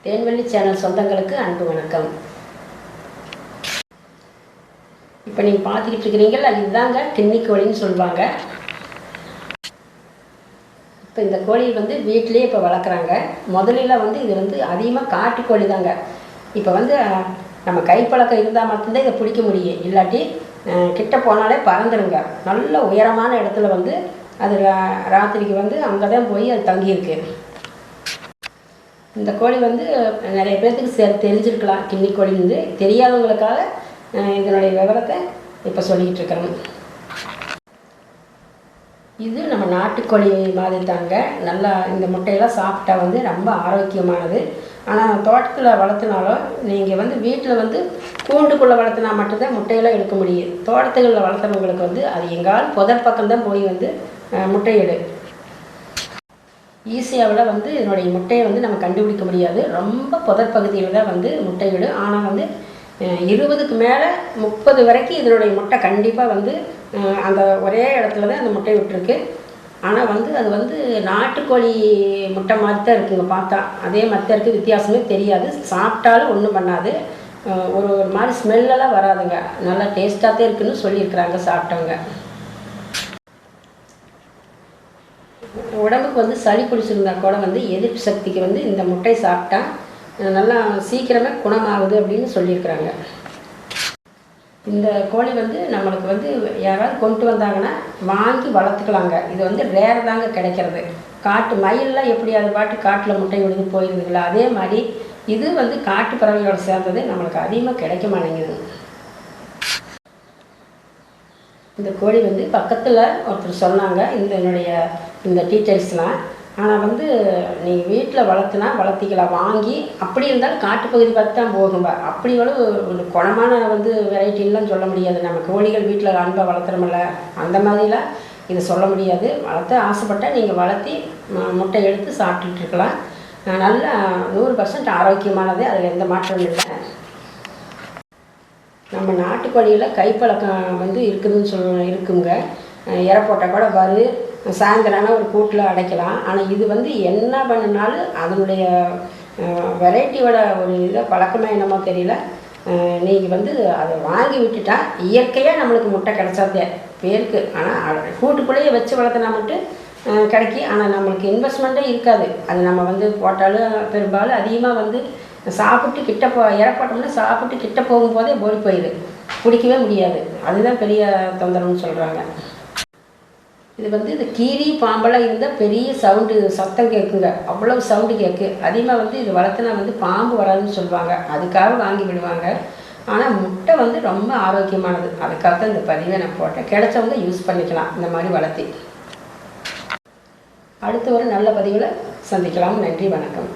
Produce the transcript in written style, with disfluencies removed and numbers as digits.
தேன்வெளி channel சொந்தங்களுக்கு அன்பு வணக்கம். இப்போ நீங்கள் பார்த்துக்கிட்டு இருக்கிறீங்களா, இதுதாங்க கிண்ணி கோழின்னு சொல்லுவாங்க. இப்போ இந்த கோழி வந்து வீட்டிலேயே இப்போ வளர்க்குறாங்க. முதலில் வந்து இது வந்து அதிகமாக காட்டுக்கோழி தாங்க. இப்போ வந்து நம்ம கைப்பழக்கம் இருந்தால் மட்டும்தான் இதை பிடிக்க முடியும். இல்லாட்டி கிட்ட போனாலே பறந்துடுங்க. நல்ல உயரமான இடத்துல வந்து அது ராத்திரிக்கு வந்து அங்கே தான் போய் அது தங்கியிருக்கு. இந்த கோழி வந்து நிறைய பேர்த்துக்கு தெரிஞ்சிருக்கலாம். கிண்ணி கோழி வந்து தெரியாதவங்களுக்காக இதனுடைய விவரத்தை இப்போ சொல்லிக்கிட்டு இருக்கிறோம். இது நம்ம நாட்டுக்கோழி மாதிரி தாங்க. நல்லா இந்த முட்டையெல்லாம் சாப்பிட்டா வந்து ரொம்ப ஆரோக்கியமானது. ஆனால் தோட்டத்தில் வளர்த்தினாலும் நீங்கள் வந்து வீட்டில் வந்து கூண்டுக்குள்ளே வளர்த்தினா மட்டும்தான் முட்டையெல்லாம் எடுக்க முடியும். தோட்டத்துகளில் வளர்த்துறவங்களுக்கு வந்து அது எங்காலும் புதர் பக்கம்தான் போய் வந்து முட்டையிடு. ஈஸியாவில் வந்து இதனுடைய முட்டையை வந்து நம்ம கண்டுபிடிக்க முடியாது. ரொம்ப புதர் பகுதியில் தான் வந்து முட்டையிடும். ஆனால் வந்து 20க்கு மேலே 30 வரைக்கும் இதனுடைய முட்டை கண்டிப்பாக வந்து அந்த ஒரே இடத்துல தான் அந்த முட்டை விட்டுருக்கு. ஆனால் வந்து அது வந்து நாட்டுக்கோழி முட்டை மாதிரி தான் இருக்குங்க. பார்த்தா அதே மாதிரி இருக்குது, வித்தியாசமே தெரியாது. சாப்பிட்டாலும் ஒன்றும் பண்ணாது. ஒரு மாதிரி ஸ்மெல்லெல்லாம் வராதுங்க. நல்லா டேஸ்ட்டாக தான் இருக்குதுன்னு சொல்லியிருக்கிறாங்க சாப்பிட்டவங்க. உடம்புக்கு வந்து சளி பிடிச்சிருந்தா கூட வந்து எதிர்ப்பு சக்திக்கு வந்து இந்த முட்டை சாப்பிட்டா நல்லா சீக்கிரமே குணமாகுது அப்படின்னு சொல்லியிருக்கிறாங்க. இந்த கோழி வந்து நம்மளுக்கு வந்து யாராவது கொண்டு வந்தாங்கன்னா வாங்கி வளர்த்துக்கலாங்க. இது வந்து ரேர் தாங்க கிடைக்கிறது. காட்டு மயிலெலாம் எப்படி அது பாட்டு காட்டில் முட்டை விழுந்து போயிருந்துங்களா, அதே மாதிரி இது வந்து காட்டு பறவையோடு சேர்ந்தது நம்மளுக்கு அதிகமாக கிடைக்க மாட்டேங்குது. இந்த கோழி வந்து பக்கத்தில் ஒருத்தர் சொன்னாங்க இந்த டீட்டெயில்ஸ்லாம். ஆனால் வந்து நீங்கள் வீட்டில் வளர்த்திக்கலாம். வாங்கி அப்படி இருந்தாலும் காட்டுப்பகுதி பார்த்து தான் போகும்பா. அப்படி ஒரு குணமான வந்து வெரைட்டின்லாம் சொல்ல முடியாது. நம்ம கோழிகள் வீட்டில் அன்பாக வளர்த்துறோமில்ல, அந்த மாதிரிலாம் இதை சொல்ல முடியாது. வளர்த்த ஆசைப்பட்டால் நீங்கள் வளர்த்தி முட்டை எடுத்து சாப்பிட்டுட்டு இருக்கலாம். நல்லா 100% ஆரோக்கியமானது, அதில் எந்த மாற்றமும் இல்லை. நம்ம நாட்டுக்கோழியில் கைப்பழக்கம் வந்து இருக்குதுன்னு இருக்குங்க. இறை போட்டால் கூட வரு சாயந்தரம்னா ஒரு கூட்டில் அடைக்கலாம். ஆனால் இது வந்து என்ன பண்ணினாலும் அதனுடைய வெரைட்டியோட ஒரு இதை பழக்கமே என்னமோ தெரியல. நீங்கள் வந்து அதை வாங்கி விட்டுட்டா இயற்கையாக நம்மளுக்கு முட்டை கிடச்சாதே பேருக்கு. ஆனால் கூட்டுக்குள்ளேயே வச்சு வளர்த்தினா மட்டும் கிடைக்கி. ஆனால் நம்மளுக்கு இன்வெஸ்ட்மெண்ட்டே இருக்காது. அது நம்ம வந்து போட்டாலும் பெரும்பாலும் அதிகமாக வந்து சாப்பிட்டு கிட்ட இறை போட்டோம்னா சாப்பிட்டு கிட்ட போகும்போதே ஓடி போயிடுது, பிடிக்கவே முடியாது. அதுதான் பெரிய தொந்தரவுன்னு சொல்கிறாங்க. இது வந்து இந்த கீரி பாம்பெல்லாம் இருந்தால் பெரிய சத்தம் கேட்குங்க. அவ்வளோ சவுண்டு கேட்கு. அதிகமாக வந்து இது வளர்த்துனா வந்து பாம்பு வராதுன்னு சொல்லுவாங்க. அதுக்காக வாங்கி விடுவாங்க. ஆனால் முட்டை வந்து ரொம்ப ஆரோக்கியமானது. அதுக்காக தான் இந்த பதிவை நான் போட்டேன். கிடைச்சவங்க யூஸ் பண்ணிக்கலாம் இந்த மாதிரி வளர்த்தி. அடுத்த ஒரு நல்ல பதிவில் சந்திக்கலாம். நன்றி, வணக்கம்.